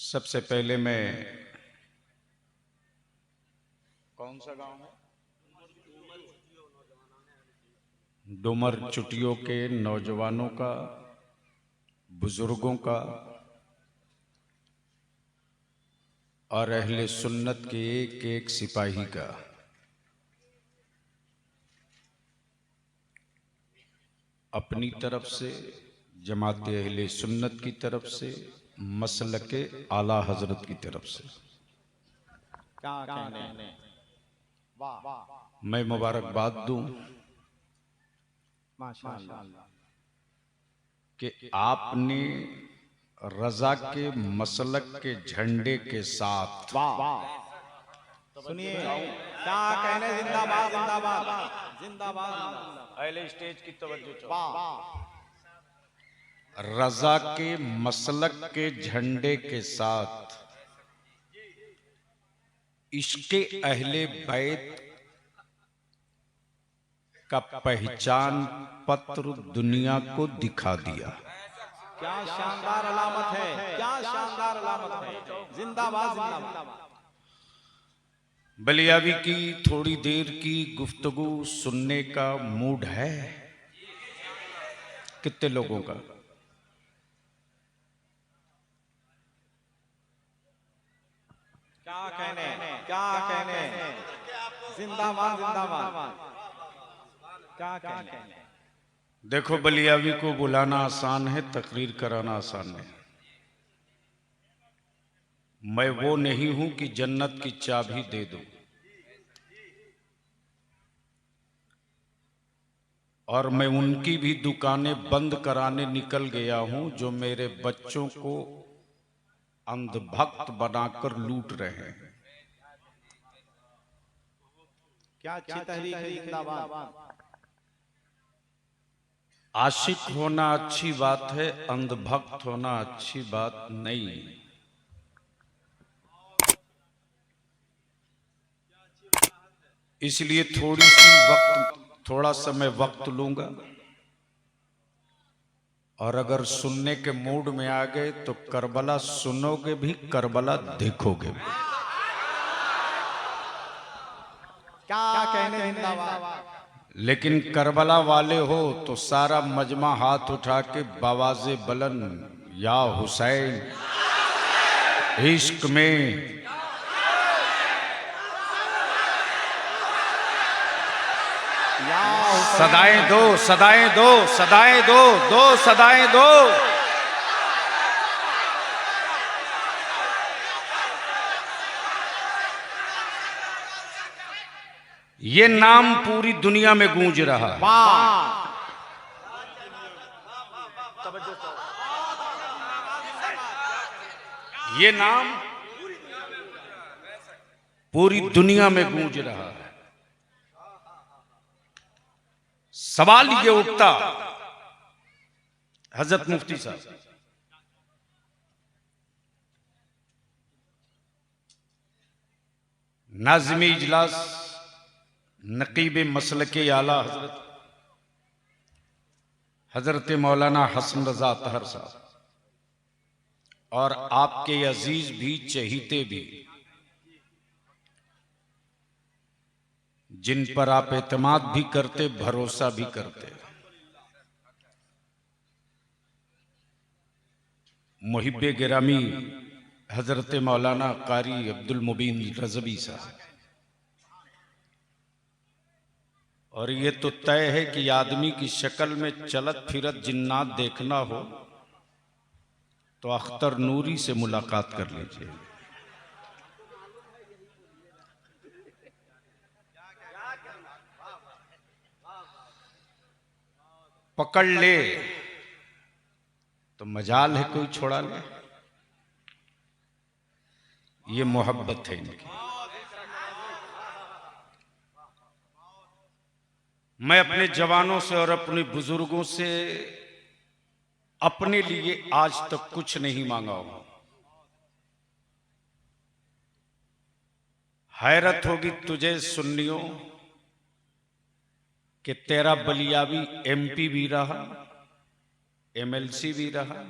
सबसे पहले मैं कौन सा गांव है डुमर चुटियों के नौजवानों का, बुजुर्गों का और अहले सुन्नत के एक एक सिपाही का अपनी तरफ से, जमात अहले सुन्नत की तरफ से, मसलके आला हजरत की तरफ से क्या कहने, मैं मुबारकबाद दूं माशाअल्लाह कि आपने रजा के मसलक के झंडे के साथ, सुनिए क्या कहने, जिंदाबाद जिंदाबाद जिंदाबाद, अहले स्टेज की तवज्जो, रजा के मसलक के झंडे के साथ इश्के अहले बैत का पहचान पत्र दुनिया को दिखा दिया। क्या शानदार अलामत है, क्या शानदार अलामत है, जिंदाबाद जिंदाबाद। बलियावी की थोड़ी देर की गुफ्तगू सुनने का मूड है कितने लोगों का? क्या कहने, क्या कहने, जिंदाबाद जिंदाबाद, क्या कहने। देखो, बलियावी को बुलाना आसान है, तकरीर कराना आसान है। मैं वो नहीं हूं कि जन्नत की चाबी दे दूं, और मैं उनकी भी दुकानें बंद कराने निकल गया हूं जो मेरे बच्चों को अंधभक्त बनाकर लूट रहे हैं। क्या अच्छी तहरीक है, जिंदाबाद। आशिक होना अच्छी बात है, अंधभक्त होना अच्छी बात नहीं। इसलिए थोड़ा समय वक्त लूंगा, और अगर सुनने के मूड में आ गए तो करबला सुनोगे भी, करबला देखोगे भी। क्या कहने, जिंदाबाद। लेकिन करबला वाले हो तो सारा मजमा हाथ उठा के बावाज़े बुलंद, या हुसैन इश्क में सदाएं दो, सदाएं दो, सदाएं दो, दो सदाएं दो। ये नाम पूरी दुनिया में गूंज रहा है। ये नाम पूरी दुनिया में गूंज रहा है। सवाल ये उठता, हजरत मुफ्ती साहब, नाज़िम इजलास नकीब मसलके आला हजरत हजरत मौलाना हसन रजा अतहर साहब, और आपके अजीज भी, चहीते भी, जिन पर आप एतमाद भी करते, भरोसा भी करते, मुहिब्बे गिरामी हजरत मौलाना कारी अब्दुल मुबीन रज़वी साहब। और ये तो तय है कि आदमी की शक्ल में चलत फिरत जिन्नात देखना हो तो अख्तर नूरी से मुलाकात कर लीजिए। पकड़ ले तो मजाल है कोई छोड़ा ले। ये मोहब्बत है इनकी। मैं अपने जवानों से और अपने बुजुर्गों से अपने लिए आज तक कुछ नहीं मांगा हूं। हैरत होगी तुझे सुन्नियों कि तेरा बलियावी एमपी भी रहा, एमएलसी भी रहा,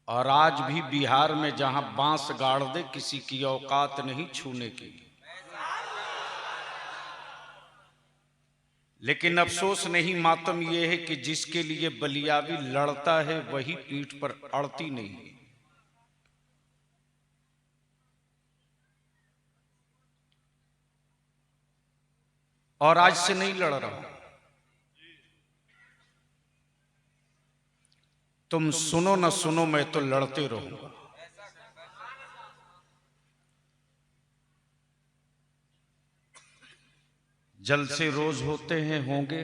और आज भी बिहार में जहां बांस गाड़ दे किसी की औकात नहीं छूने की। लेकिन अफसोस नहीं, मातम यह है कि जिसके लिए बलियावी लड़ता है वही पीठ पर अड़ती नहीं। और आज से नहीं लड़ रहा हूं, तुम सुनो न सुनो, मैं तो लड़ते रहूंगा। जलसे रोज होते हैं, होंगे।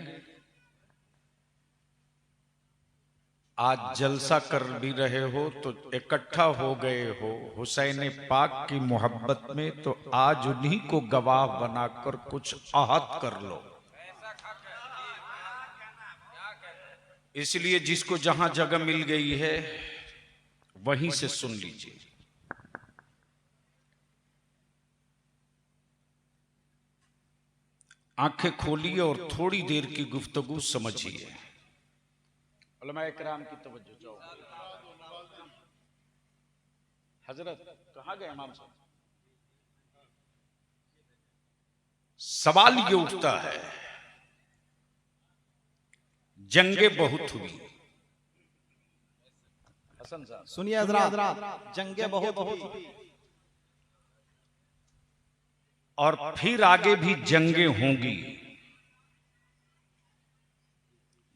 आज जलसा कर भी रहे हो तो इकट्ठा हो गए हो हुसैन पाक की मोहब्बत में, तो आज उन्हीं को गवाह बनाकर कुछ आहत कर लो। इसलिए जिसको जहां जगह मिल गई है वहीं से सुन लीजिए। आंखें खोलिए और थोड़ी देर की गुफ्तगू समझिए। उलमाए किराम की तवज्जो चाहो। हजरत कहां गए इमाम साहब? सवाल ये उठता है, जंगे बहुत हुई। हसन साहब सुनिए हजरात, जंगे बहुत हुई और फिर आगे भी जंगे होंगी।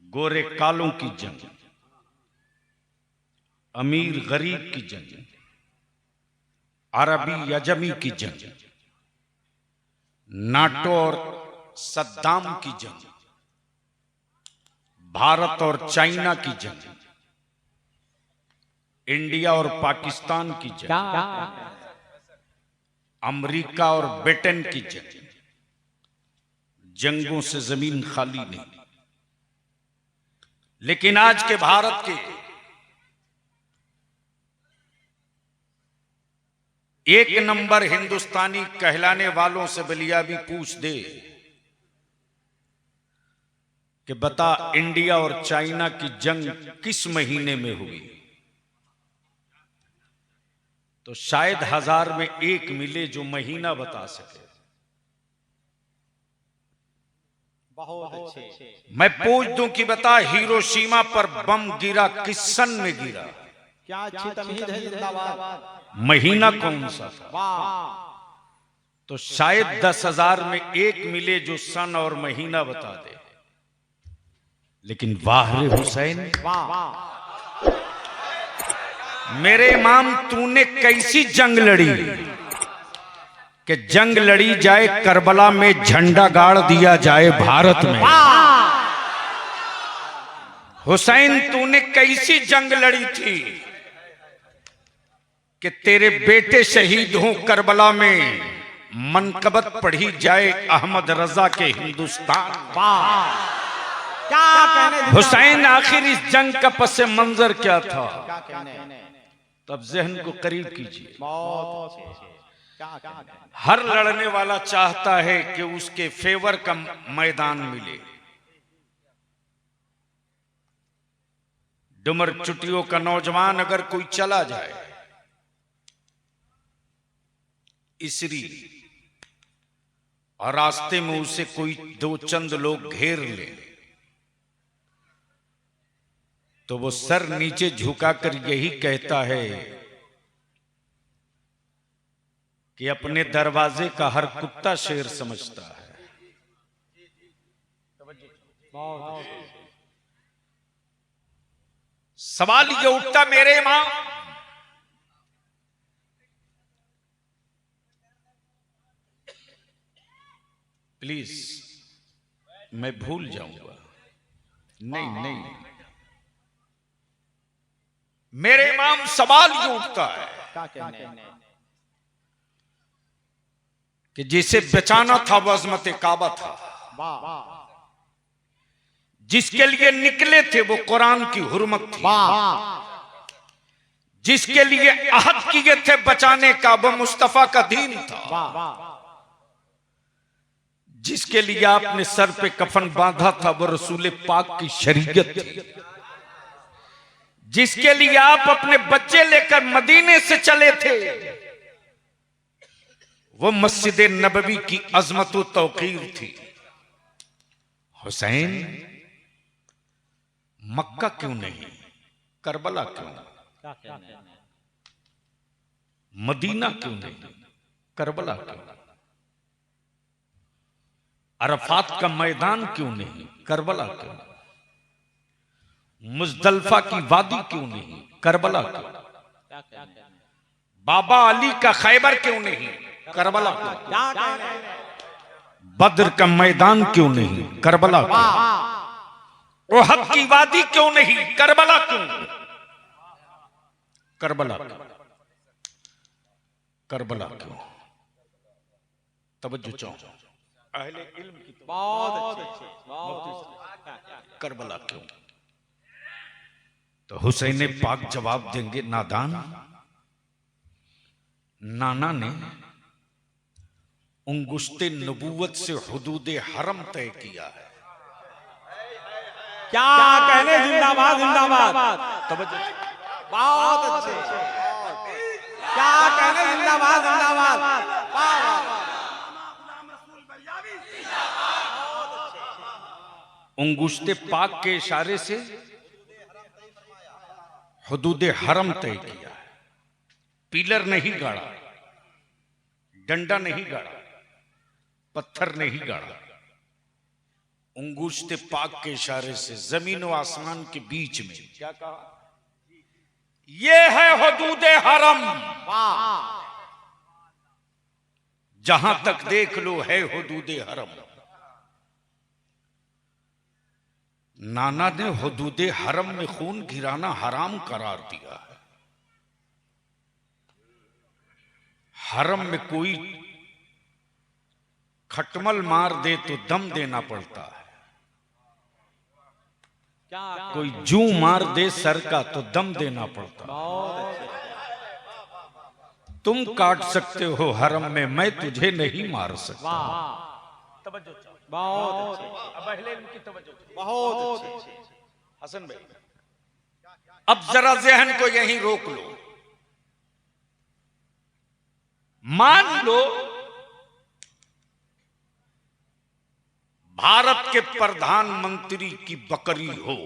गोरे कालों की जंग, अमीर गरीब की जंग, अरबी अजमी की जंग, नाटो और सद्दाम की जंग, भारत और चाइना की जंग, इंडिया और पाकिस्तान की जंग, अमेरिका और ब्रिटेन की जंग। जंगों से जमीन खाली नहीं। लेकिन आज के भारत के एक नंबर हिंदुस्तानी कहलाने वालों से बलियाबी पूछ दे कि बता इंडिया और चाइना की जंग किस महीने में हुई, तो शायद 1000 में एक मिले जो महीना बता सके। बहुत अच्छे। मैं पूछ दूं कि बता हिरोशिमा पर बम गिरा किस सन में गिरा? क्या अच्छी तमीज है, जिंदाबाद। महीना कौन सा था? वाह। तो शायद 10,000 में एक मिले जो सन और महीना बता दे। लेकिन वाह रे हुसैन, वाह। मेरे इमाम, तूने कैसी जंग लड़ी कि जंग लड़ी जाए करबला में, झंडा गाड़ दिया जाए भारत में। हुसैन, तूने कैसी जंग लड़ी थी कि तेरे बेटे शहीद हों करबला में, मनकबत पढ़ी जाए अहमद रजा के हिंदुस्तान। क्या कहने हुसैन, आखिर इस जंग का पस मंजर क्या था? क्या कहने? तब जहन को करीब कीजिए। बहुत अच्छे। क्या हर लड़ने वाला चाहता है कि उसके फेवर का मैदान मिले। डुमर चुटियों का नौजवान अगर कोई चला जाए इसरी और रास्ते में उसे कोई दो चंद लोग घेर ले, तो वो सर नीचे झुकाकर यही कहता है कि अपने दरवाजे का हर कुत्ता शेर समझता है। सवाल ये उठता मेरे इमाम, प्लीज मैं भूल जाऊंगा। नहीं, मेरे इमाम, सवाल ये उठता है क्या कहने? कि जिसे बचाना था वो अजमत काबा था। वाह। जिसके लिए निकले थे वो कुरान की हुर्मत थी। जिसके लिए अहद किए थे बचाने का वो मुस्तफा का दीन था। जिसके लिए आपने सर पे कफन बांधा था वो रसूल पाक की शरीयत थी। जिसके लिए आप अपने बच्चे लेकर मदीने से चले थे, वो मस्जिद नबवी की अजमत व तौकीर थी। हुसैन, मक्का क्यों नहीं, करबला क्यों, मदीना क्यों नहीं, करबला क्यों, अरफात का मैदान क्यों नहीं, करबला क्यों, मुजदलफा की वादी क्यों नहीं, करबला क्यों, बाबा अली का खैबर क्यों नहीं, करबला क्यों, बद्र का मैदान क्यों नहीं, करबला क्यों, ओहद की वादी क्यों नहीं, करबला क्यों, करबला क्यों, करबला क्यों। तवज्जो चाहो, अहले इल्म की बहुत अच्छे, करबला क्यों। तो हुसैन पाक जवाब देंगे, नादान, नाना ने उंगुश्ते नबूवत से हुदूद हरम तय किया है। क्या कहने, जिंदाबाद जिंदाबाद, बहुत अच्छे, क्या कहने, जिंदाबाद जिंदाबाद, उंगुश्ते पाक के इशारे से हुदूद हरम तय किया है। पिलर नहीं गाड़ा, डंडा नहीं गाड़ा, पत्थर नहीं गाड़ा, उंगुश्ते पाक के इशारे से जमीन व आसमान के बीच में क्या कहा, ये है हुदूद हरम, जहां तक देख लो है हुदूद हरम। नाना ने हुदूद हरम में खून गिराना हराम करार दिया है। हरम में कोई खटमल मार दे तो दम देना पड़ता है, कोई जू मार दे सर का तो दम देना पड़ता है। तुम काट सकते हो हरम में, मैं तुझे नहीं मार सकता। बहुत बहुत अच्छे हसन भाई, अब जरा जहन को यहीं रोक लो। मान लो भारत के प्रधानमंत्री की बकरी हो,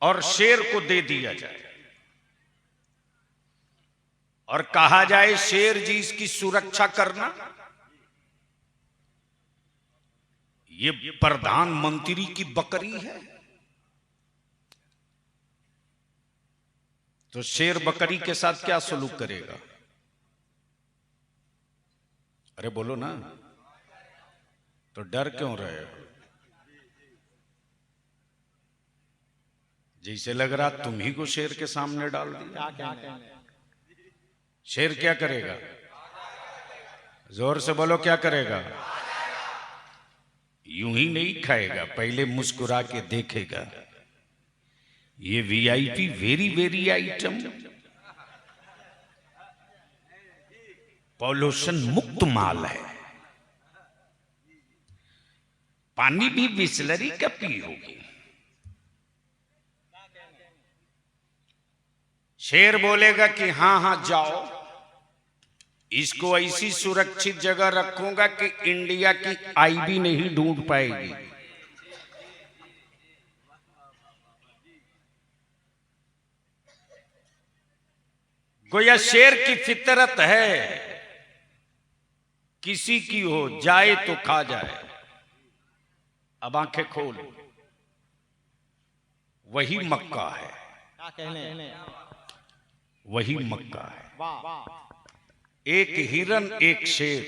और शेर को दे दिया जाए और कहा जाए, शेर जी इसकी सुरक्षा करना। ये प्रधानमंत्री की बकरी है, तो शेर बकरी के साथ क्या सलूक करेगा? अरे बोलो ना, तो डर क्यों रहे हो? जैसे लग रहा तुम ही को शेर के सामने डाल दिया। शेर क्या करेगा? जोर से बोलो, क्या करेगा? यूं ही नहीं खाएगा, पहले मुस्कुरा के देखेगा। ये VIP very very item, pollution मुक्त माल है, पानी भी बिस्लरी का पी होगी। शेर बोलेगा कि हाँ हाँ जाओ, इसको ऐसी सुरक्षित जगह रखूंगा कि इंडिया की आईबी नहीं ढूंढ पाएगी। गोया शेर की फितरत है, किसी की हो जाए तो खा जाए। अब आंखें खोल, वही मक्का है, वही मक्का है। एक हिरन एक शेर,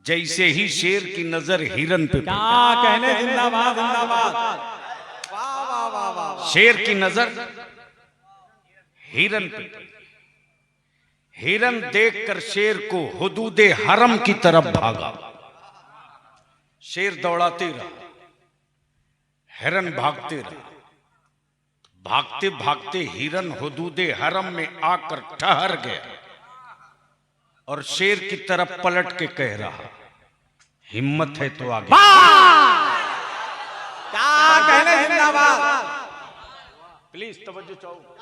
जैसे ही शेर की नजर हिरन पे क्या कहने, जिंदाबाद जिंदाबाद, शेर की नजर हिरन पे, हिरन देखकर शेर को हुदूद हरम की तरफ भागा। शेर दौड़ाते रहा, हिरन भागते रहा। भागते भागते हिरन हुदूद हरम में आकर ठहर गया और शेर की तरफ पलट के कह रहा, हिम्मत है तो आगे। क्या कहने जिंदाबाद। प्लीज तवज्जो चाहो।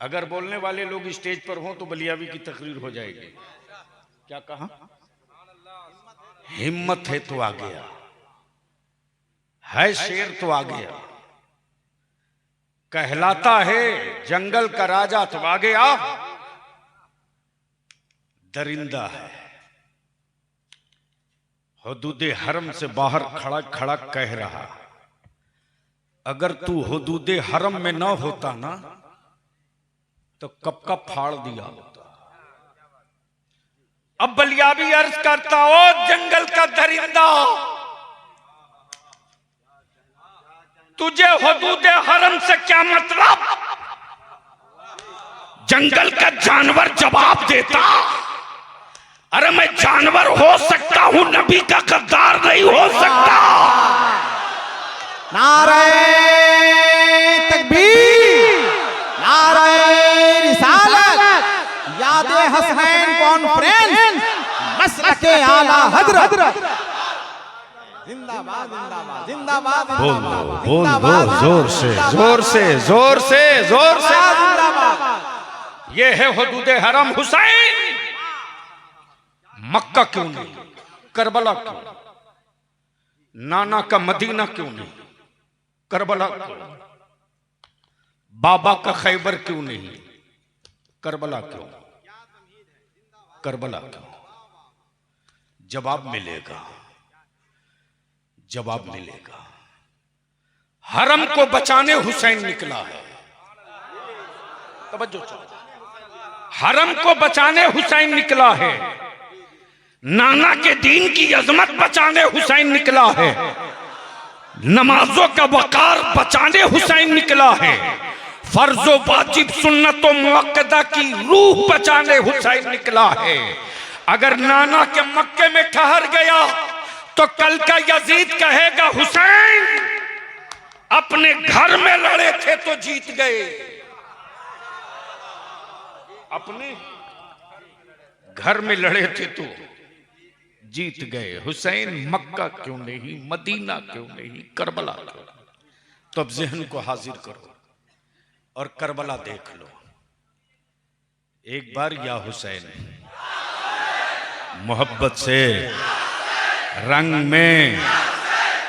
अगर बोलने वाले लोग स्टेज पर हों तो बलियावी की तकरीर हो जाएगी। क्या कहा? हिम्मत है तो आ गया, है शेर तो आ गया, कहलाता है जंगल का राजा तो आ गया, दरिंदा है हुदूदे हरम से बाहर खड़ा खड़ा कह रहा। अगर तू हुदूदे हरम में ना होता ना तो कब का फाड़ दिया होता। अब बलियाबी अर्ज करता हो, जंगल का दरिंदा, तुझे हुदूदे हरम से क्या मतलब? जंगल का जानवर जवाब देता, अरे मैं जानवर हो सकता हूं, नबी का गद्दार नहीं हो सकता। नारे तकबीर, नारे रिसालत, यादे हसनैन कॉन्फ्रेंस, मसलके आला हजरत। जिंदाबाद जिंदाबाद जिंदाबाद। बोल जोर से जोर से जोर से जोर से। जिंदाबाद। ये है हुदूदे हरम हुसैन। मक्का क्यों नहीं, करबला क्यों, नाना का मदीना क्यों नहीं, करबला क्यों, बाबा का खैबर क्यों नहीं, करबला क्यों, करबला क्यों? जवाब मिलेगा, जवाब मिलेगा। हरम को बचाने हुसैन निकला है। तवज्जो चाहो। हरम को बचाने हुसैन निकला है, नाना के दीन की अजमत बचाने हुसैन निकला है, नमाजों का वकार बचाने हुसैन निकला है, फर्जो वाजिब सुन्नतों मुअक्कदा की रूह बचाने हुसैन निकला है। अगर नाना के मक्के में ठहर गया तो कल का यजीद कहेगा हुसैन अपने घर में लड़े थे तो जीत गए, अपने घर में लड़े थे तो जीत गए। हुसैन मक्का क्यों नहीं, मदीना क्यों नहीं, करबला क्यों? तो अब जहन को हाजिर करो और करबला देख लो एक बार। या हुसैन मोहब्बत से, रंग में,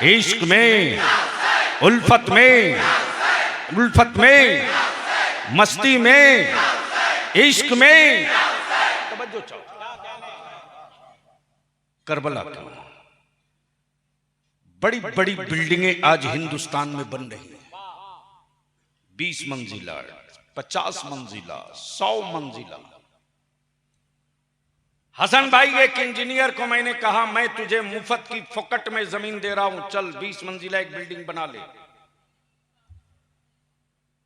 इश्क में, उल्फत में, उल्फत में, मस्ती में, इश्क में, तवज्जो चाहो। करबला क्यों? बड़ी बड़ी बिल्डिंगें आज हिंदुस्तान में बन रही हैं, 20 मंजिला, 50 मंजिला, 100 मंजिला। हसन भाई, एक इंजीनियर को मैंने कहा मैं तुझे मुफ्त की फोकट में जमीन दे रहा हूं, चल 20 मंजिला एक बिल्डिंग बना ले।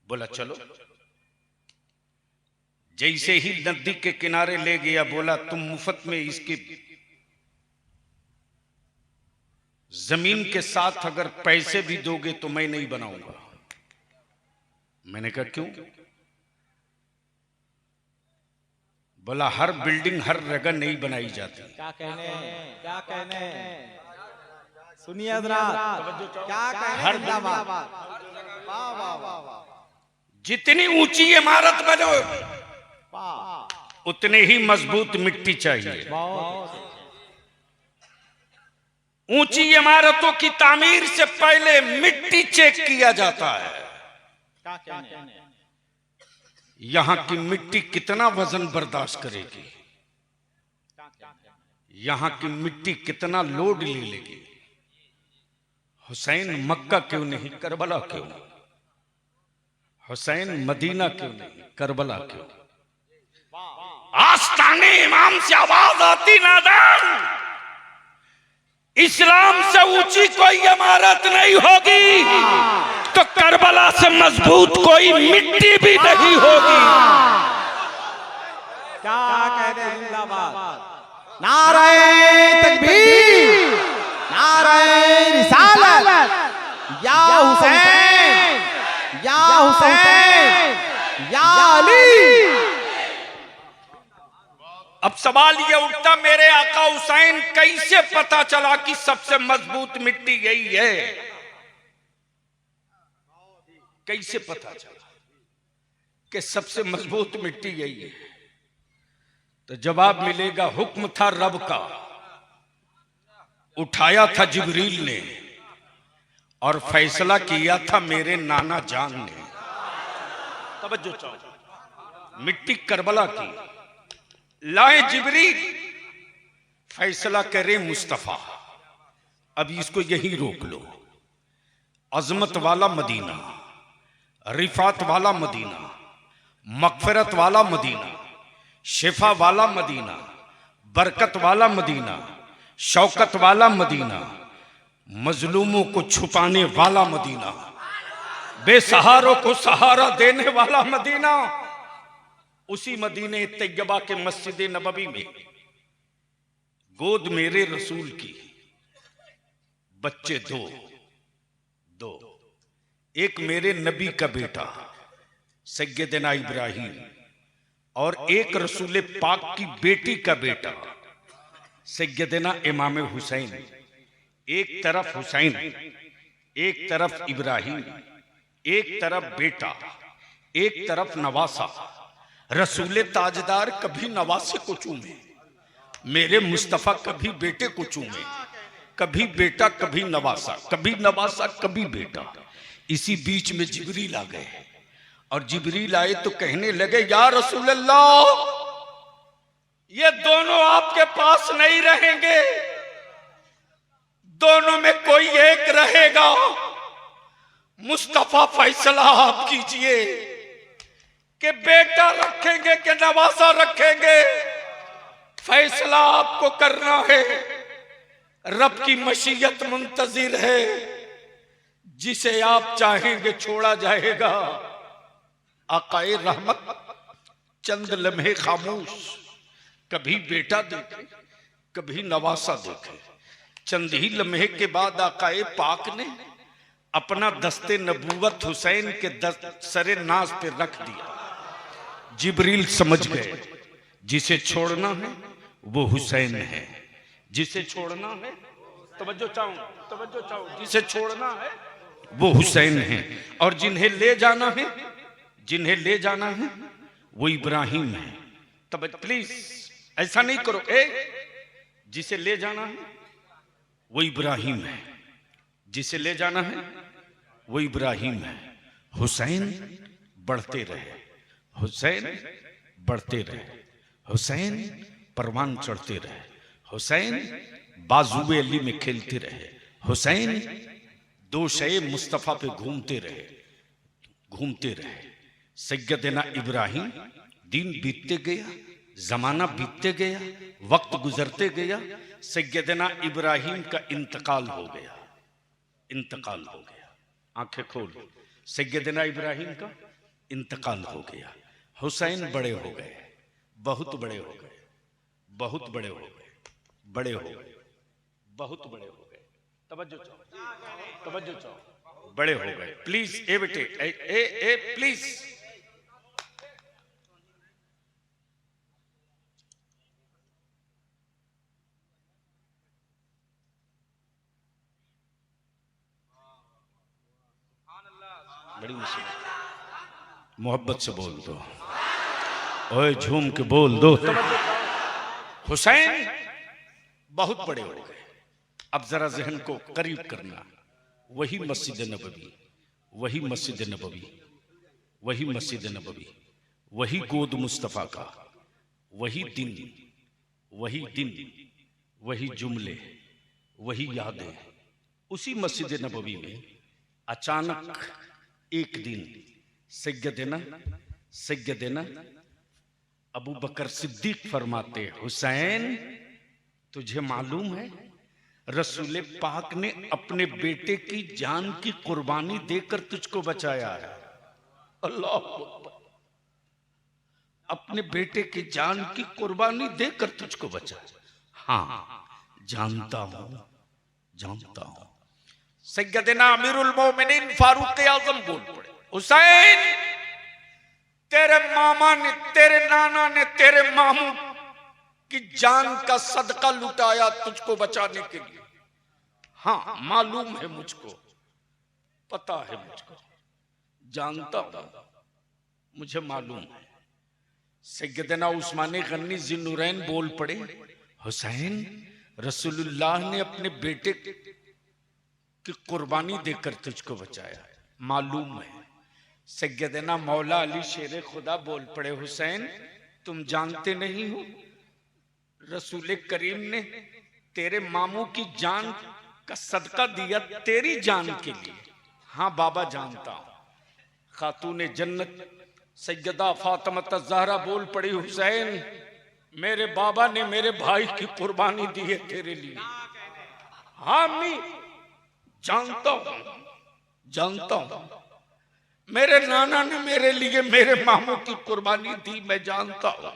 बोला चलो। जैसे ही नदी के किनारे ले गया, बोला तुम मुफ्त में इसकी जमीन के साथ अगर पैसे भी दोगे तो मैं नहीं बनाऊंगा। मैंने कहा क्यों? बोला हर बिल्डिंग हर जगह नहीं बनाई जाती। क्या कहने, क्या कहने, सुनिए हजरात, क्या कहने। हर जिंदाबाद। वाह वाह वाह वाह। जितनी ऊंची इमारत बनो वाह। उतने ही मजबूत मिट्टी चाहिए। बहुत। ऊंची इमारतों की तामीर से पहले मिट्टी चेक किया जाता है। क्या कहने। यहां की मिट्टी कितना वजन बर्दाश्त करेगी, यहां की मिट्टी कितना लोड ले लेगी। हुसैन मक्का क्यों नहीं, करबला क्यों? हुसैन मदीना क्यों नहीं, करबला क्यों? आस्ताने इमाम से आवाज आती नादान, इस्लाम से ऊंची कोई इमारत नहीं होगी तो करबला से मजबूत कोई मिट्टी भी नहीं होगी। क्या कहते हैं। जिंदाबाद। नारे तकबीर, नारे रिसालत, या हुसैन, या हुसैन, या अली। अब सवाल ये उठता, मेरे आका हुसैन कैसे पता चला कि सबसे मजबूत मिट्टी यही है? कैसे पता चला कि सबसे मजबूत मिट्टी यही है? तो जवाब मिलेगा, हुक्म था रब का, उठाया था जिब्रील ने और फैसला किया था मेरे नाना जान ने। तवज्जो चाहो, मिट्टी करबला की, लाए जिब्रील, फैसला करे मुस्तफा। अब इसको यहीं रोक लो। अजमत वाला मदीना, रिफात वाला मदीना, मगफिरत वाला मदीना, शिफा वाला मदीना, बरकत वाला मदीना, शौकत वाला मदीना, मजलूमों को छुपाने वाला मदीना, बेसहारों को सहारा देने वाला मदीना। उसी मदीने तैयबा के मस्जिद नबवी में गोद मेरे रसूल की, बच्चे दो, एक मेरे नबी का बेटा सैयदना इब्राहिम और एक रसूल पाक की बेटी का बेटा सैयदना इमाम हुसैन। एक तरफ हुसैन, एक तरफ इब्राहिम, एक तरफ बेटा, एक तरफ नवासा। रसूल ताजदार कभी नवासे को चूमे, मेरे मुस्तफा कभी बेटे को चूमे, कभी बेटा कभी नवासा, कभी नवासा कभी बेटा। इसी बीच में जिब्रील आ गए और जिब्रील आए तो कहने लगे, या रसूल अल्लाह, ये दोनों आपके पास नहीं रहेंगे, दोनों में कोई एक रहेगा। मुस्तफा फैसला आप कीजिए कि बेटा रखेंगे कि नवासा रखेंगे। फैसला आपको करना है। रब की मशीयत मुंतजिर है, जिसे आप चाहेंगे छोड़ा जाएगा। आकाए रहमत चंद लम्हे खामोश, कभी बेटा देखे कभी नवासा देखे। चंद ही लम्हे के बाद आकाए पाक ने अपना दस्ते नबूवत हुसैन के सरे नाज पे रख दिया। जिब्रील समझ गए, जिसे छोड़ना है वो हुसैन है, जिसे छोड़ना है, तवज्जो चाहो, जिसे छोड़ना है वो हुसैन है, और जिन्हें ले जाना है, जिन्हें ले जाना है वो इब्राहिम है। तब प्लीज ऐसा नहीं करो। जिसे ले जाना है वो इब्राहिम है, जिसे ले जाना है वो इब्राहिम है। हुसैन बढ़ते रहे, हुसैन बढ़ते रहे, हुसैन परवान चढ़ते रहे, हुसैन बाजुए अली में खेलते रहे, हुसैन दो शे मुस्तफा पे घूमते रहे, घूमते रहे। सैयदना इब्राहिम, दिन बीतते गया, जमाना बीतते गया, वक्त गुजरते गया। सैयदना इब्राहिम का इंतकाल हो गया, इंतकाल हो गया। आंखें खोल, सैयदना इब्राहिम का इंतकाल हो गया। हुसैन बड़े हो गए, बहुत बड़े हो गए, बहुत बड़े हो गए, बड़े हो गए, बहुत बड़े हो गए। तवज्जो चाहो, तवज्जो चाहो, बड़े हो गए। प्लीज ए बेटे, ए प्लीज। बड़ी मुसीबत, मोहब्बत से बोल दो, ओए झूम के बोल दो। हुसैन बहुत बड़े हो गए। अब जरा जहन को करीब करना। वही मस्जिद नबवी, वही मस्जिद नबवी, वही मस्जिद नबवी, वही गोद मुस्तफा का, वही दिन, वही दिन, वही जुमले, वही यादें। उसी मस्जिद नबवी में अचानक एक दिन सैयदना अबू बकर सिद्दीक फरमाते, हुसैन तुझे मालूम है रसूल पाक ने अपने बेटे की जान की कुर्बानी देकर तुझको बचाया है। अल्लाह अकबर, अपने बेटे की जान की कुर्बानी देकर तुझको बचाया। हाँ जानता हूं, जानता हूं। सैयदना अमीरुल मोमिनीन फारूक आजम बोल पड़े, हुसैन तेरे मामा ने, तेरे नाना ने, तेरे मामू कि जान का सदका लुटाया तुझको बचाने के लिए। हाँ, मालूम है मुझको, पता है मुझको, जानता हूं, मुझे मालूम है। सैयदना उस्मान गनी ज़िन्नुरैन बोल पड़े, हुसैन, रसूलुल्लाह ने अपने बेटे की कुर्बानी देकर तुझको बचाया, मालूम है। सैयदना मौला अली शेर खुदा बोल पड़े, हुसैन तुम जानते नहीं हो रसूल करीम ने तेरे मामू की जान का सदका दिया तेरी जान के लिए। हाँ बाबा जानता हूं। खातून जन्नत सैयदा फातिमा ज़हरा बोल पड़ी, हुसैन मेरे बाबा ने मेरे भाई की कुर्बानी दी है तेरे लिए। हाँ मैं जानता हूं, जानता हूं, मेरे नाना ने मेरे लिए मेरे मामू की कुर्बानी दी, मैं जानता हूं,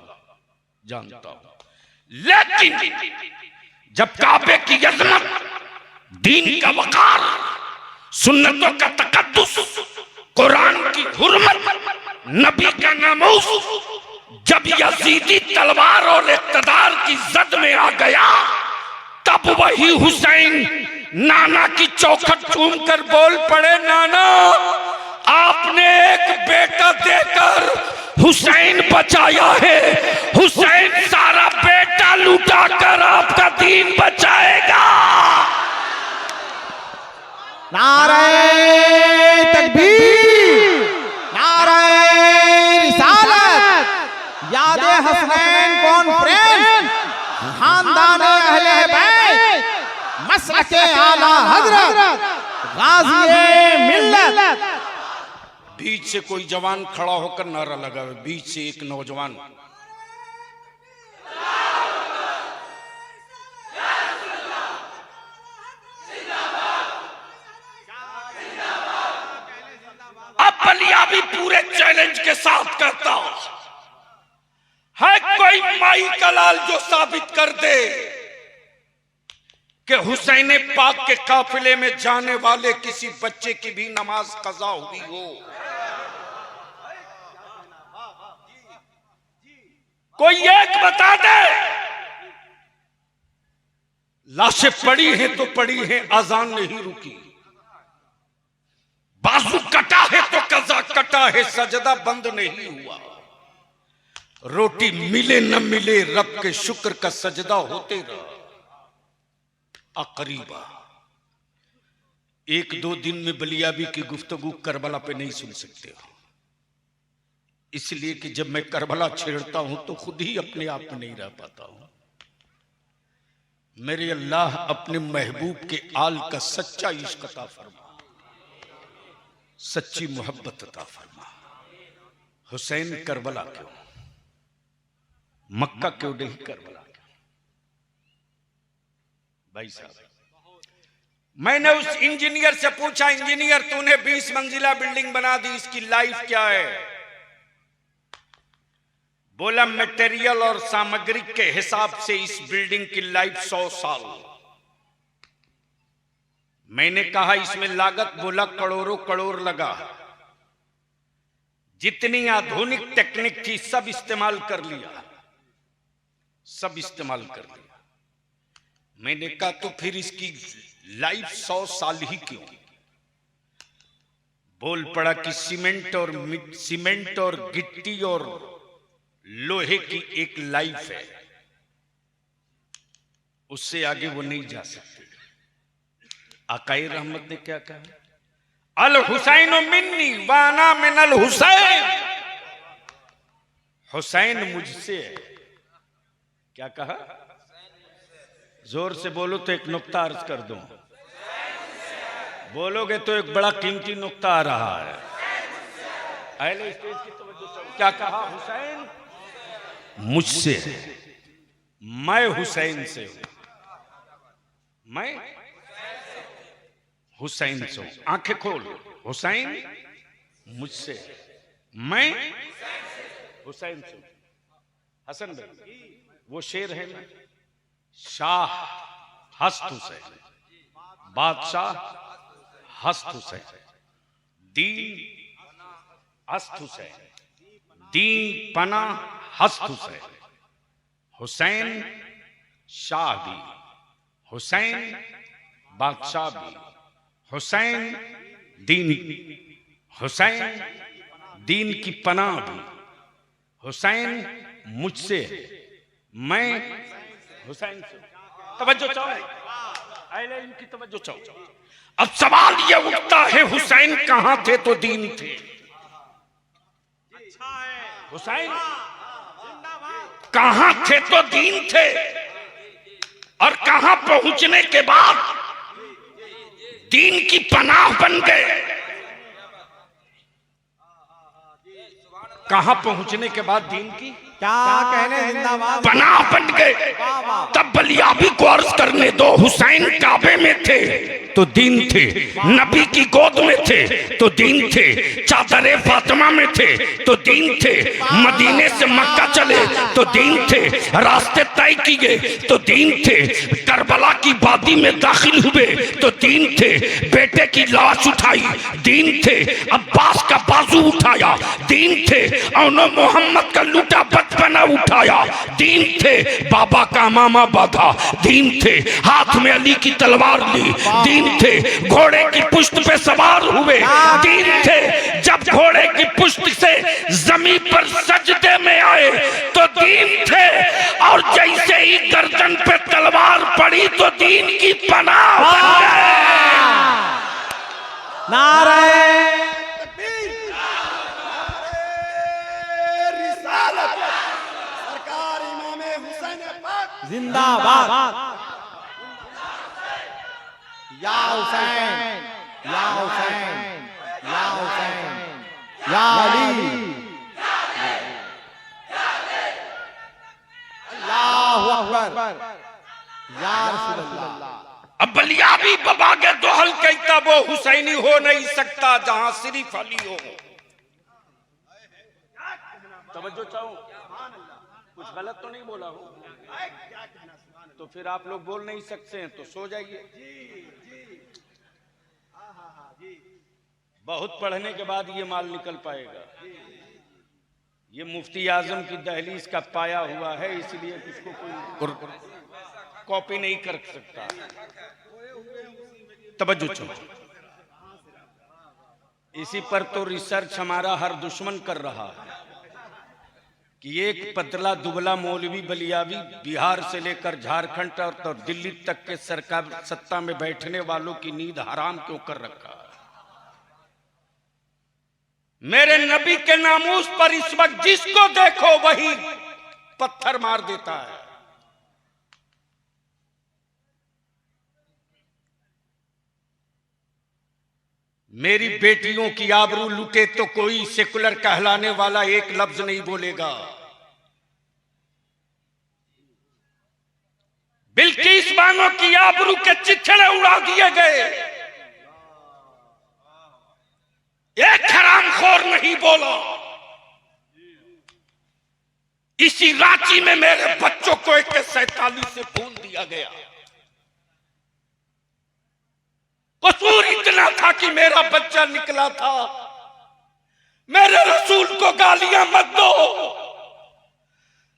जानता हूं। लेकिन जब काबे की अज़मत, दीन का वकार, सुन्नतों का तकद्दुस, कुरान की हुर्मत, नबी का नामूस जब यजीदी तलवार और इक़्तिदार की जद में आ गया, तब वही हुसैन नाना की चौखट चूम कर बोल पड़े, नाना आपने एक बेटा देकर हुसैन बचाया है, हुसैन सारा बेटा लुटाकर आपका दीन बचाएगा। नारे तकबीर, नारे रिसालत, यादे हसनैन कॉन्फ्रेंस, खानदान अहले बैत, मसलके आला हजरत, गाज़ी मिल्लत। बीच से कोई जवान खड़ा होकर नारा लगावे, बीच से एक नौजवान। अब बलिया भी पूरे चैलेंज के साथ करता है, कोई माई का लाल जो साबित कर दे कि हुसैन पाक के काफिले में जाने वाले किसी बच्चे की भी नमाज कज़ा हुई हो। कोई एक बता दे। लाशें पड़ी हैं तो पड़ी हैं, अजान नहीं रुकी। बाजू कटा है तो कज़ा कटा है, सजदा बंद नहीं हुआ। रोटी मिले न मिले रब के शुक्र का सजदा होते रहा। अकरीबा एक दो दिन में बलियाबी की गुफ्तगू करबला पे नहीं सुन सकते हो, इसलिए कि जब मैं करबला छेड़ता हूं तो खुद ही अपने आप में नहीं रह पाता हूं। मेरे अल्लाह अपने महबूब के आल का सच्चा इश्क अता फरमा, सच्ची मोहब्बत अता फरमा। हुसैन करबला क्यों, मक्का क्यों नहीं करबला क्यों? भाई साहब, मैंने उस इंजीनियर से पूछा, इंजीनियर तूने 20 मंजिला बिल्डिंग बना दी, इसकी लाइफ क्या है? बोला मटेरियल और सामग्री के हिसाब से इस बिल्डिंग की लाइफ 100 साल। मैंने कहा इसमें लागत, बोला करोड़ों करोड़ लगा। जितनी आधुनिक टेक्निक थी सब इस्तेमाल कर लिया, सब इस्तेमाल कर लिया। मैंने कहा तो फिर इसकी लाइफ 100 साल ही क्यों? बोल पड़ा कि सीमेंट और गिट्टी और लोहे की एक लाइफ है, उससे आगे वो नहीं जा सकते। आकाई रहमत ने क्या कहा? अल हुसैन मिन्नी वाना मिनल हुसैन, हुसैन मुझसे है। क्या कहा? जोर से बोलो तो एक नुक्ता अर्ज कर दूं, बोलोगे तो एक बड़ा कीमती नुक्ता आ रहा है। अहले स्टेज की तवज्जो से, क्या कहा? हुसैन मुझसे है, मैं हुसैन से हूं, मैं हुसैन से हूं। आंखें खोल, हुसैन मुझसे है, मैं हुसैन से हूं। हसन भाई वो शेर है ना, शाह हस्त हुसैन, बादशाह हस्त हुसैन, दीन हस्त हुसैन, दीन पना हस्त हुसैन, हुसैन शाह भी, हुसैन बादशाह भी, हुसैन दीन, हुसैन दीन की पनाह भी, हुसैन मुझसे है, मैं हुसैन से। तवज्जो चाहो, अहले इनकी तवज्जो चाहो। अब सवाल ये उठता है हुसैन कहां थे तो दीन थे। हुसैन कहां थे तो दीन थे, और कहां पहुंचने के बाद दीन की पनाह बन गए। कहां पहुंचने के बाद दीन की क्या कहने जिंदाबाद पनाह बन गए। तब बलियाबी को अर्ज करने दो, हुसैन काबे में थे तो दीन थे, नबी की गोद में थे तो दीन थे, चादरे फातिमा में थे तो दीन थे, मदीने से मक्का चले तो दीन थे, रास्ते तय किए तो दीन थे, करबला की वादी में दाखिल हुए तो दीन थे, बेटे की लाश उठाई दीन थे, अब्बास का बाजू उठाया दीन थे, और मोहम्मद का लूटा बचपना उठाया दीन थे, बाबा का मामा बाधा दीन थे, हाथ में अली की तलवार ली दीन थे, घोड़े की पुष्ट पे सवार हुए दीन थे, जब घोड़े की पुष्ट से जमीन पर सजदे में आए तो दीन थे, और जैसे ही गर्दन पे तलवार पड़ी तो दीन की पनाह बन गए। नारे जिंदाबाद, या हुसैन, या हुसैन, या हुसैन, या अली, अल्लाहु अकबर, या रसूल अल्लाह। अब बलियाबी बाबा के दोहल कहता वो हुसैनी हो नहीं सकता जहां सिर्फ अली हो। तवज्जो चाहो, कुछ गलत तो नहीं बोला हो? तो फिर आप लोग बोल नहीं सकते हैं तो सो जाइए। बहुत पढ़ने के बाद ये माल निकल पाएगा। ये मुफ्ती आजम की दहलीज का पाया हुआ है, इसलिए किसको कोई कॉपी नहीं कर सकता। तवज्जो चाहो, इसी पर तो रिसर्च हमारा हर दुश्मन कर रहा है कि एक पतला दुबला मौलवी बलियाबी बिहार से लेकर झारखंड और तो दिल्ली तक के सरकार सत्ता में बैठने वालों की नींद हराम क्यों कर रखा है। मेरे नबी के नामूस पर इस वक्त जिसको देखो वही पत्थर मार देता है। मेरी बेटियों की आबरू लूटे तो कोई सेकुलर कहलाने वाला एक लफ्ज नहीं बोलेगा। बिल्किस बानो की आबरू के चिथड़े उड़ा दिए गए, एक हरामखोर नहीं बोला। इसी रांची में मेरे बच्चों को AK-47 से फूल दिया गया। कसूर इतना था कि मेरा बच्चा निकला था। मेरे रसूल को गालियां मत दो,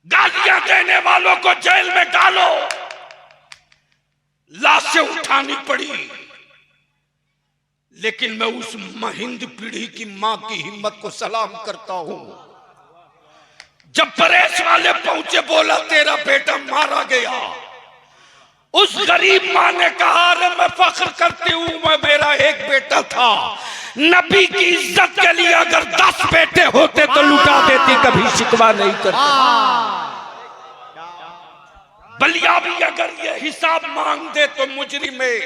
गालियां देने वालों को जेल में डालो। लाशें उठानी पड़ी, लेकिन मैं उस महिंद पीढ़ी की मां की हिम्मत को सलाम करता हूं। जब प्रेस वाले पहुंचे बोला तेरा बेटा मारा गया, उस गरीब मां ने कहा अरे मैं फख्र करती हूं मैं मेरा एक बेटा था। नबी की इज्जत के लिए अगर 10 बेटे होते तो लुटा देती, कभी शिकवा नहीं करती। बलियाबी अगर ये हिसाब मांग दे तो मुजरिम में।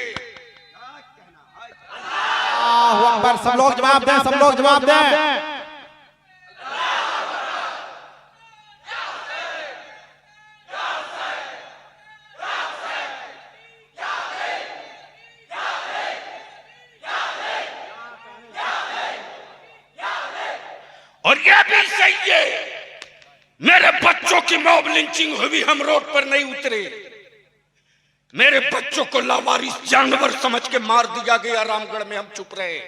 सब लोग जवाब दें, सब लोग जवाब दें। और यह भी सही है, मेरे बच्चों की मॉब लिंचिंग हुई, हम रोड पर नहीं उतरे। मेरे बच्चों को लावारिस जानवर समझ के मार दिया गया रामगढ़ में, हम चुप रहे।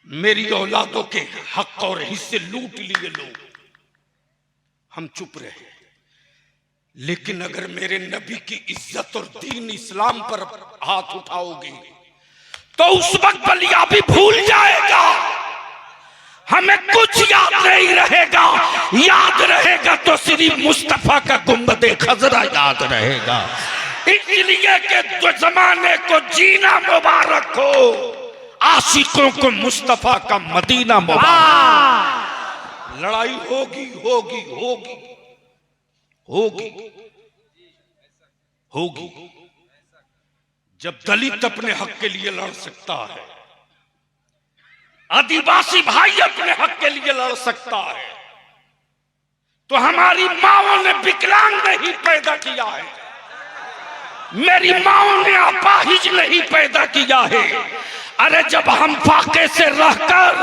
मेरी औलादों के हक और हिस्से लूट लिए लोग, हम चुप रहे। लेकिन अगर मेरे नबी की इज्जत और दीन इस्लाम पर हाथ उठाओगे तो उस वक्त बलिया भी भूल जाएगा, हमें कुछ याद नहीं रहेगा। याद रहेगा तो सिर्फ मुस्तफा का गुंबदे खजरा याद रहेगा। इसलिए कि जो जमाने को जीना मुबारक हो, आशिकों को मुस्तफा का मदीना मुबारक। लड़ाई होगी होगी होगी होगी होगी जब दलित अपने हक के लिए लड़ सकता है, आदिवासी भाई अपने हक के लिए लड़ सकता है, तो हमारी माओं ने विकलांग नहीं पैदा किया है, मेरी माओं ने अपाहिज नहीं पैदा किया है। अरे जब हम फाके से रहकर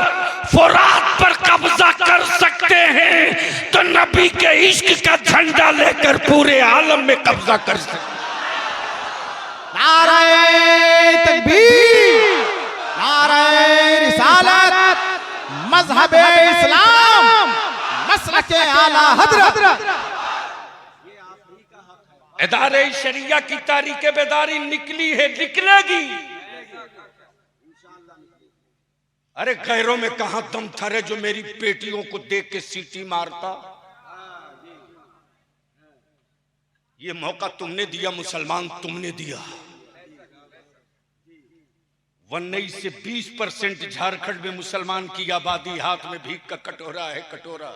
फुरात पर कब्जा कर सकते हैं तो नबी के इश्क का झंडा लेकर पूरे आलम में कब्जा कर सकते हैं। नारे तकबीर, नारे रिसालत, मज़हबे इस्लाम, मसलके आला हज़रत। इदारे शरिया की तारीख बेदारी निकली है, निकलेगी। अरे गैरों में कहां दम था रे जो मेरी बेटियों को देख के सीटी मारता। ये मौका तुमने दिया मुसलमान, तुमने दिया। 19 से 20% झारखंड में मुसलमान की आबादी, हाथ में भीख का कटोरा है, कटोरा,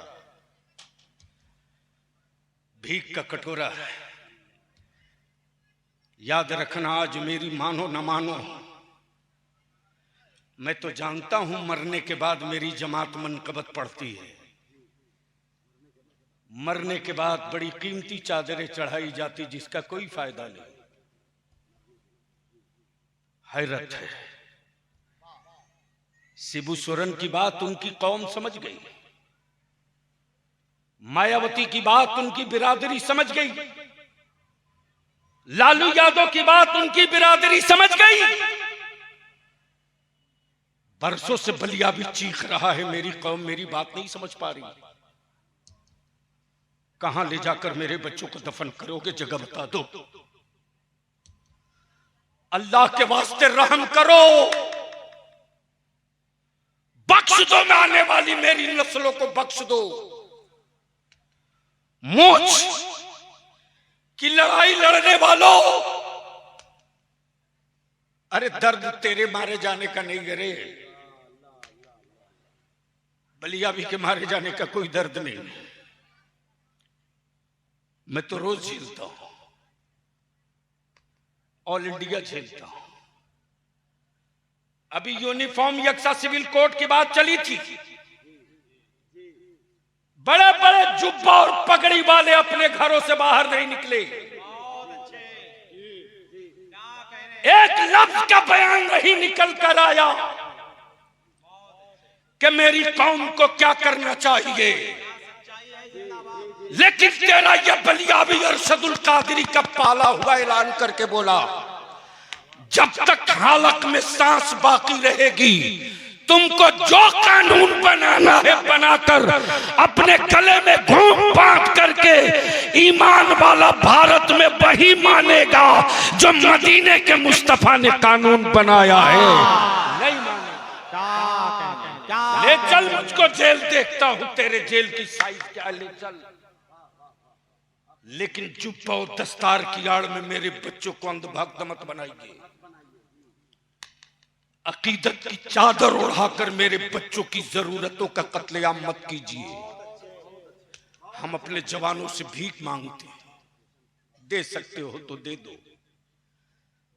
भीख का कटोरा है। याद रखना, आज मेरी मानो न मानो, मैं तो जानता हूं मरने के बाद मेरी जमात मनकबत पड़ती है। मरने के बाद बड़ी कीमती चादरें चढ़ाई जाती जिसका कोई फायदा नहीं। हैरत है, शिबू सोरेन की बात उनकी कौम समझ गई, मायावती की बात उनकी बिरादरी समझ गई, लालू यादव की बात उनकी बिरादरी समझ गई। बरसों से बलिया भी चीख रहा है, मेरी कौम मेरी बात नहीं समझ पा रही। कहां ले जाकर मेरे बच्चों को दफन करोगे, जगह बता दो। अल्लाह के वास्ते रहम करो, बख्श दो, मैं आने वाली मेरी नस्लों को बख्श दो। मूछ की लड़ाई लड़ने वालों, अरे दर्द तेरे मारे जाने का नहीं गिरे, बलियाबी के मारे जाने का कोई दर्द नहीं। मैं तो रोज झेलता हूं, ऑल इंडिया झेलता हूं। अभी यूनिफॉर्म यक्सा सिविल कोड की बात चली थी, बड़े बड़े जुब्बा और पगड़ी वाले अपने घरों से बाहर नहीं निकले, एक लफ्ज का बयान नहीं निकल कर आया कि मेरी कौम को क्या करना चाहिए। लेकिन तेरा यह बलियाबी अरशदुल कादरी का पाला हुआ ऐलान करके बोला, जब तक हालत में सांस बाकी रहेगी तुमको जो कानून बनाना है बनाकर अपने गले में घूम बांध करके ईमान वाला भारत में वही मानेगा जो मदीने के मुस्तफा ने कानून बनाया है। नहीं मानेगा। ले चल मुझको जेल, देखता हूं तेरे जेल की साइज क्या, ले चल। लेकिन जुब्बा और दस्तार की आड़ में मेरे बच्चों को अंधभक्त मत बनाइए। अकीदत की चादर ओढ़ाकर मेरे बच्चों की जरूरतों का कत्लेआम मत कीजिए। हम अपने जवानों से भीख मांगते हैं, दे सकते हो तो दे दो,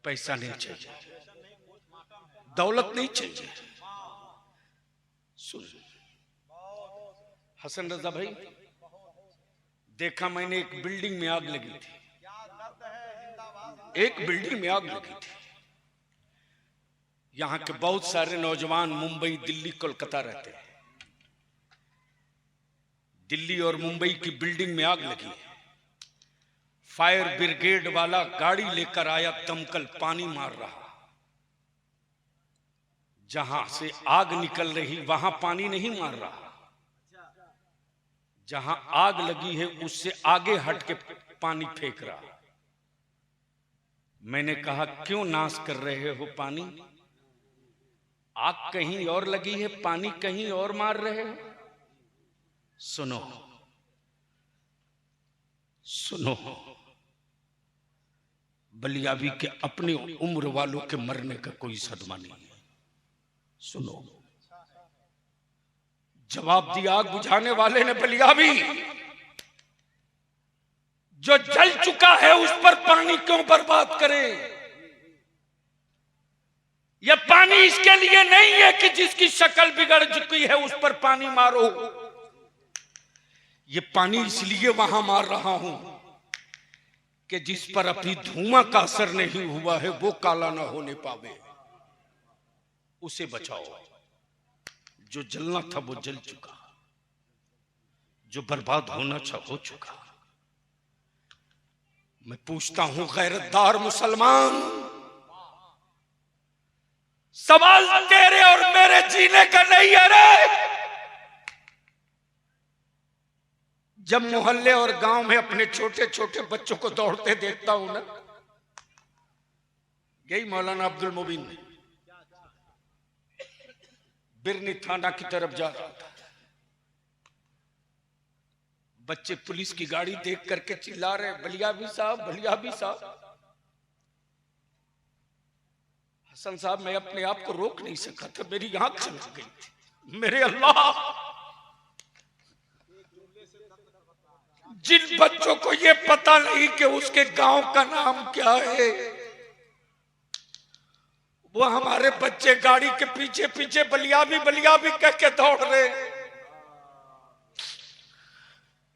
पैसा नहीं चाहिए, दौलत नहीं चाहिए। सुन हसन रजा भाई, देखा मैंने एक बिल्डिंग में आग लगी थी, एक बिल्डिंग में आग लगी थी। यहां के बहुत सारे नौजवान मुंबई, दिल्ली, कोलकाता रहते हैं। दिल्ली और मुंबई की बिल्डिंग में आग लगी है। फायर ब्रिगेड वाला गाड़ी लेकर आया, दमकल पानी मार रहा। जहां से आग निकल रही वहां पानी नहीं मार रहा, जहां आग लगी है उससे आगे हट के पानी फेंक रहा। मैंने कहा क्यों नाश कर रहे हो पानी? आग कहीं और लगी है, पानी कहीं और मार रहे हो। सुनो सुनो, बलियाबी के अपनी उम्र वालों के मरने का कोई सदमा नहीं है। सुनो, जवाब दिया आग बुझाने वाले ने, बलियाबी जो जल चुका है उस पर पानी क्यों बर्बाद करे? यह पानी इसके लिए नहीं है कि जिसकी शक्ल बिगड़ चुकी है उस पर पानी मारो। ये पानी इसलिए वहां मार रहा हूं कि जिस पर अभी धुआं का असर नहीं हुआ है वो काला ना होने पावे, उसे बचाओ। जो जलना था वो जल चुका, जो बर्बाद होना था हो चुका। मैं पूछता हूं गैरतदार मुसलमान, सवाल तेरे और मेरे जीने का नहीं है रे। जब मोहल्ले और गांव में अपने छोटे छोटे बच्चों को दौड़ते देखता हूं ना, यही मौलाना अब्दुल मुबीन बिरनी थाना की तरफ जा रहा था, बच्चे पुलिस की गाड़ी देख करके चिल्ला रहे, बलियाबी साहब, बलियाबी साहब। हसन साहब, मैं अपने आप को रोक नहीं सका था, मेरी आंख चमक गई थी। मेरे अल्लाह, जिन बच्चों को ये पता नहीं कि उसके गांव का नाम क्या है, वो हमारे बच्चे गाड़ी के पीछे पीछे बलियाबी बलियाबी कह के दौड़ रहे।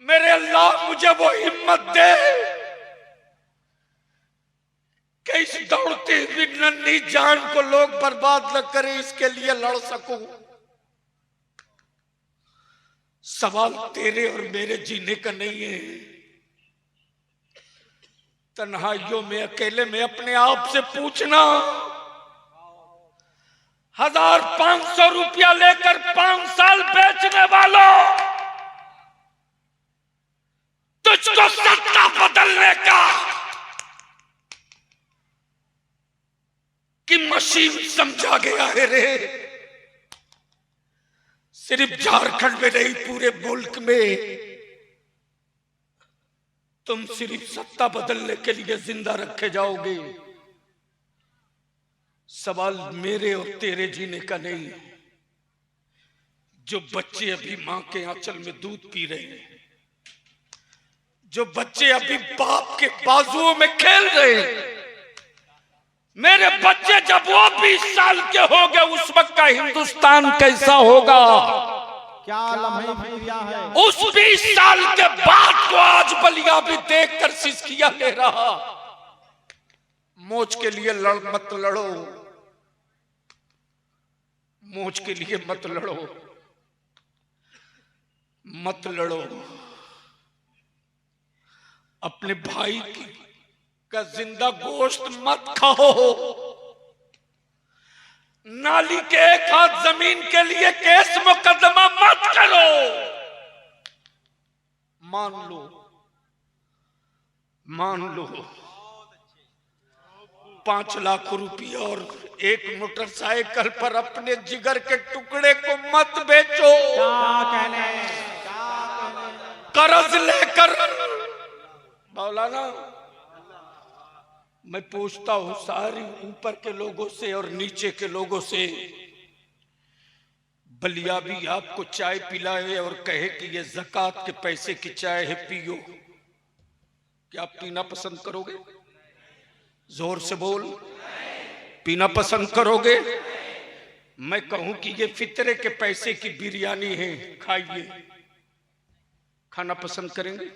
मेरे अल्लाह, मुझे वो हिम्मत दे कि इस दौड़ती हुई नन्ही जान को लोग बर्बाद न करें, इसके लिए लड़ सकूं। सवाल तेरे और मेरे जीने का नहीं है। तन्हाइयों में अकेले में अपने आप से पूछना, 1500 रुपया लेकर 5 साल बेचने वालों, तुझको सत्ता बदलने का कि मशीन समझा गया है रे। सिर्फ झारखंड में नहीं, पूरे मुल्क में तुम सिर्फ सत्ता बदलने के लिए जिंदा रखे जाओगे। सवाल मेरे और तेरे जीने का नहीं है। जो बच्चे अभी मां के आंचल में दूध पी रहे हैं, जो बच्चे अभी बाप के बाजुओं में खेल रहे हैं, मेरे बच्चे जब वो 20 साल के हो गए, उस वक्त का हिंदुस्तान कैसा होगा? क्या लम्हे फिरिया है। उस 20 साल के बाद को आज बलियाबी देखकर सिसकिया ले रहा। मौज के लिए मत लड़ो, मौज के लिए मत लड़ो, मत लड़ो। अपने भाई का जिंदा गोश्त मत खाओ। नाली के एक हाथ जमीन के लिए केस मुकदमा मत करो। मान लो, मान लो 5 लाख रुपया और एक मोटरसाइकिल पर अपने जिगर के टुकड़े को मत बेचो। क्या कहने, कर्ज लेकर। मौलाना, मैं पूछता हूं सारी ऊपर के लोगों से और नीचे के लोगों से, बलियाबी आपको चाय पिलाए और कहे कि ये ज़कात के पैसे की चाय है, पियो, क्या आप पीना पसंद करोगे? जोर से बोल, पीना पसंद करोगे? मैं कहूं कि ये फितरे के पैसे की बिरयानी है, खाइए, खाना पसंद करेंगे?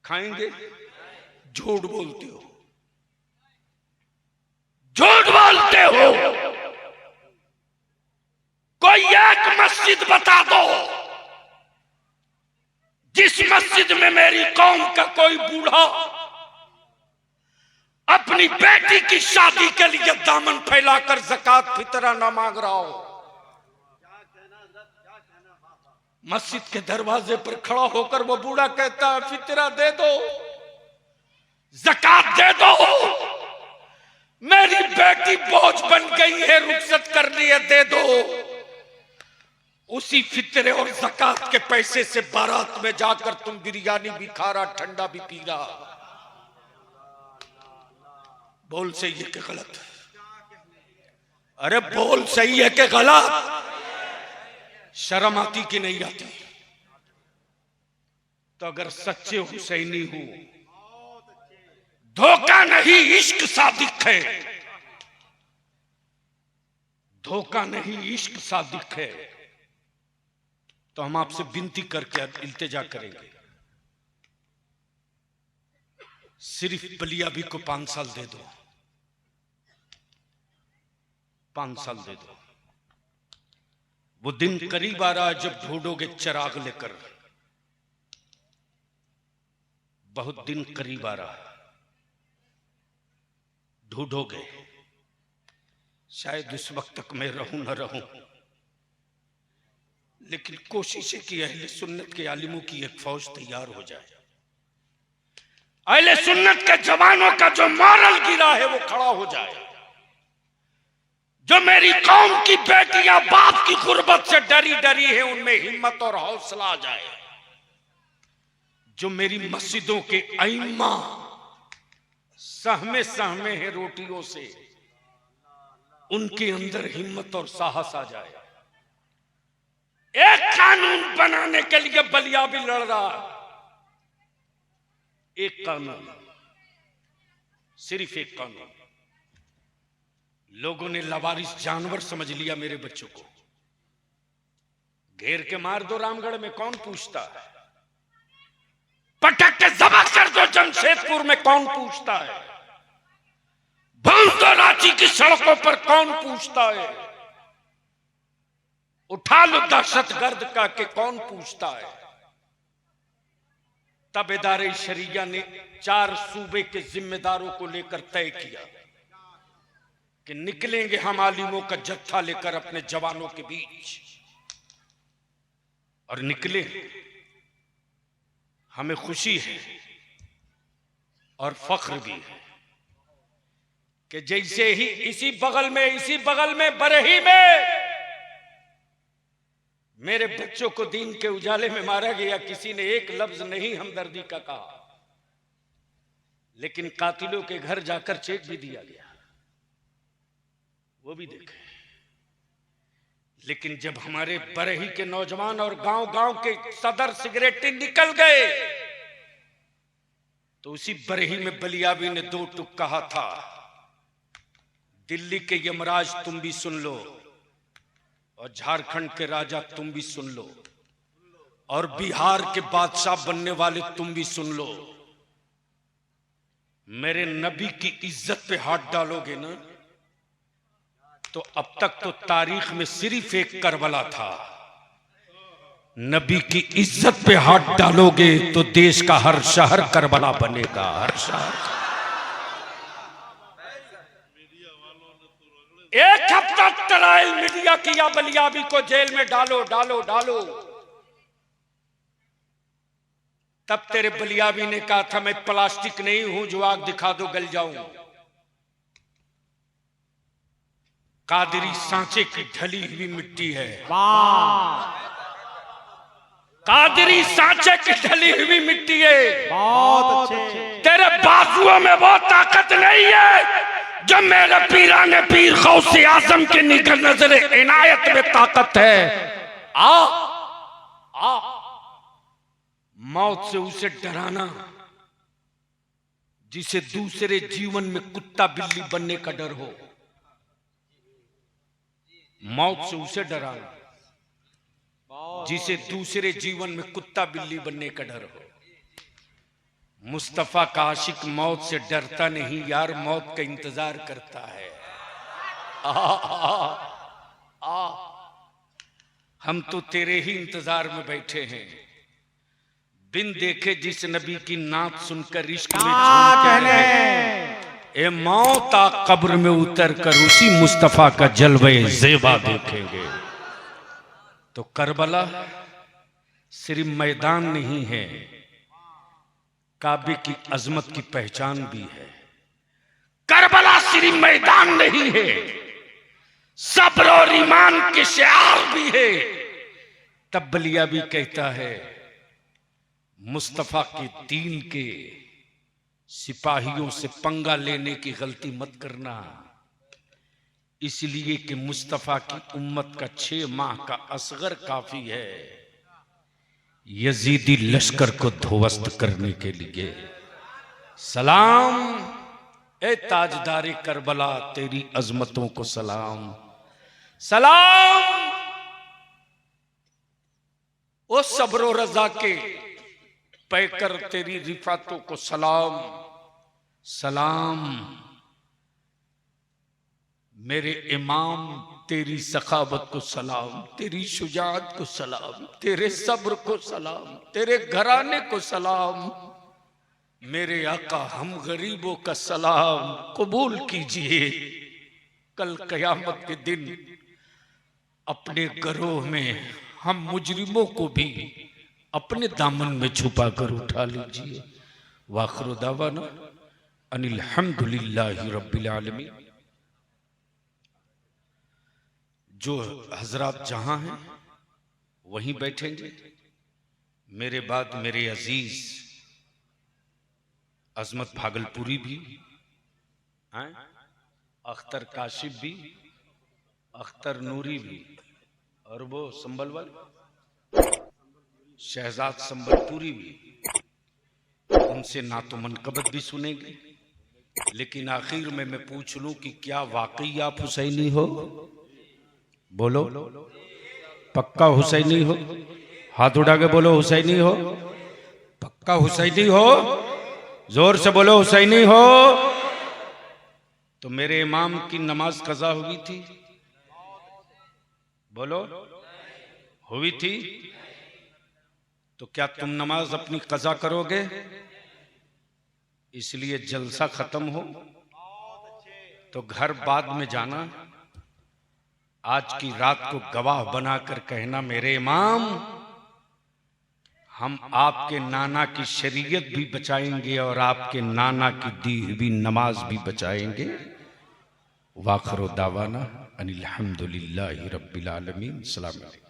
खाएंगे? झूठ बोलते हो, झूठ बोलते हो। कोई एक मस्जिद बता दो जिस मस्जिद में मेरी कौम का कोई बूढ़ा अपनी बेटी की शादी के लिए दामन फैलाकर ज़कात फितरा ना मांग रहा हो। मस्जिद के दरवाजे पर खड़ा होकर वो बूढ़ा कहता है फितरा दे दो, ज़कात दे दो, मेरी बेटी बोझ बन गई है, रुखसत करनी है, दे दो। उसी फितरे और ज़कात के पैसे से बारात में जाकर तुम बिरयानी भी खा रहा, ठंडा भी पी रहा। बोल सही है कि गलत? अरे बोल सही है कि गलत? शर्म आती कि नहीं आती? तो अगर सच्चे हुसैनी हो, धोखा नहीं इश्क सादिक है, धोखा नहीं इश्क सादिक है, तो हम आपसे विनती करके इल्तिजा करेंगे, सिर्फ बलियाबी को 5 साल दे दो, 5 साल दे दो। वो दिन करीब आ रहा है जब ढूंढोगे चिराग लेकर, बहुत दिन करीब आ रहा है, ढूंढोगे। शायद उस वक्त तक मैं रहूं न रहूं, लेकिन कोशिश है कि अहले सुन्नत के आलिमों की एक फौज तैयार हो जाए। अहले सुन्नत के जवानों का जो मॉरल गिरा है वो खड़ा हो जाए। जो मेरी कौम की बेटियां बाप की गुर्बत से डरी डरी है, उनमें हिम्मत और हौसला आ जाए। जो मेरी मस्जिदों के अइम्मा सहमे सहमे हैं रोटियों से, उनके अंदर हिम्मत और साहस आ जाए। एक कानून बनाने के लिए बलिया भी लड़ रहा है, एक कानून, सिर्फ एक कानून। लोगों ने लवारिस जानवर समझ लिया मेरे बच्चों को। घेर के मार दो रामगढ़ में, कौन पूछता है? पटक के जबा कर दो जमशेदपुर में, कौन पूछता है? भून दो रांची की सड़कों पर, कौन पूछता है? उठा लो दहशतगर्द का के, कौन पूछता है? तबेदारे शरिया ने 4 सूबे के जिम्मेदारों को लेकर तय किया कि निकलेंगे हम आलिमों का जत्था लेकर अपने जवानों के बीच, और निकले। हमें खुशी है और फख्र भी है कि जैसे ही इसी बगल में बरही में मेरे बच्चों को दीन के उजाले में मारा गया, किसी ने एक लफ्ज नहीं हमदर्दी का कहा, लेकिन कातिलों के घर जाकर चेक भी दिया गया, वो भी देखे। लेकिन जब हमारे बरही के नौजवान और गांव गांव के सदर सिगरेटी निकल गए, तो उसी बरही में बलियाबी ने 2 टुक कहा था, दिल्ली के यमराज तुम भी सुन लो, और झारखंड के राजा तुम भी सुन लो, और बिहार के बादशाह बनने वाले तुम भी सुन लो। मेरे नबी की इज्जत पे हाथ डालोगे ना, तो अब तक तो तारीख में सिर्फ एक करबला था। नबी की इज्जत पे हाथ डालोगे तो देश का हर शहर करबला बनेगा, हर शहर। एक हफ्ता ट्रायल मीडिया किया, बलियाबी को जेल में डालो डालो डालो। तब तेरे बलियाबी ने कहा था मैं प्लास्टिक नहीं हूं जो आग दिखा दो गल जाऊं। कादरी सांचे की ढली हुई मिट्टी है, कादरी सांचे की ढली हुई मिट्टी है। बहुत अच्छे। तेरे बाजुओं में वो ताकत नहीं है जो मेरे पीराने पीर गौसे आजम के निगाह नजरे इनायत में ताकत है। आ मौत से उसे डराना जिसे दूसरे जीवन में कुत्ता बिल्ली बनने का डर हो। मौत से उसे डराना जिसे दूसरे जीवन में कुत्ता बिल्ली बनने का डर हो। मुस्तफा का आशिक मौत से डरता नहीं यार, मौत का इंतजार करता है। हम तो तेरे ही इंतजार में बैठे हैं, बिन देखे जिस नबी की नात सुनकर इश्क में झूमते रहे। ए मौत आ कब्र में उतर कर उसी मुस्तफा का जलवे ज़ेबा देखेंगे। तो करबला सिर्फ मैदान नहीं है, काबे की अजमत की पहचान भी है। करबला सिर्फ मैदान नहीं है, सब्र और ईमान के शिआर भी है। तब्बलिया भी कहता है, मुस्तफा के दीन के सिपाहियों से पंगा लेने की गलती मत करना, इसलिए कि मुस्तफा की उम्मत का 6 माह का असगर काफी है यजीदी लश्कर को ध्वस्त करने के लिए। सलाम ए ताजदारे करबला, तेरी अजमतों को सलाम। सलाम ओ सब्रो रजा के पैकर, तेरी रिफातों को सलाम। सलाम मेरे इमाम, तेरी सखावत को सलाम, तेरी शुजाअत को सलाम, तेरे सब्र को सलाम, तेरे घराने को सलाम। मेरे आका हम गरीबों का सलाम कबूल कीजिए। कल कयामत के दिन अपने घरों में हम मुजरिमों को भी अपने दामन में छुपा कर उठा लीजिए। वाखिर दावाना अनिल हम्दुलिल्लाहि रब्बिल आलमीन। जो हजरात जहां हैं वहीं बैठेंगे। मेरे बाद मेरे अजीज अजमत भागलपुरी भी हैं, अख्तर काशिफ भी, अख्तर नूरी भी, और वो संभल वाले शहजाद संबलपुरी भी। उनसे ना तो मनकबत भी सुनेंगे, लेकिन आखिर में मैं पूछ लूं कि क्या वाकई आप हुसैनी हो? बोलो, पक्का हुसैनी हो? हाथ उठा के बोलो हुसैनी हो। पक्का हुसैनी हो? जोर से बोलो हुसैनी हो। तो मेरे इमाम की नमाज कज़ा हुई थी? बोलो, हुई थी? तो क्या तुम नमाज अपनी कज़ा करोगे? इसलिए जलसा खत्म हो तो घर बाद में जाना, आज की रात को गवाह बनाकर कहना, मेरे इमाम हम आपके नाना की शरीयत भी बचाएंगे और आपके नाना की दी हुई नमाज भी बचाएंगे। वाखिर दावाना अनिल हम्दुलिल्लाहि रब्बिल आलमीन। सलाम अलैकुम।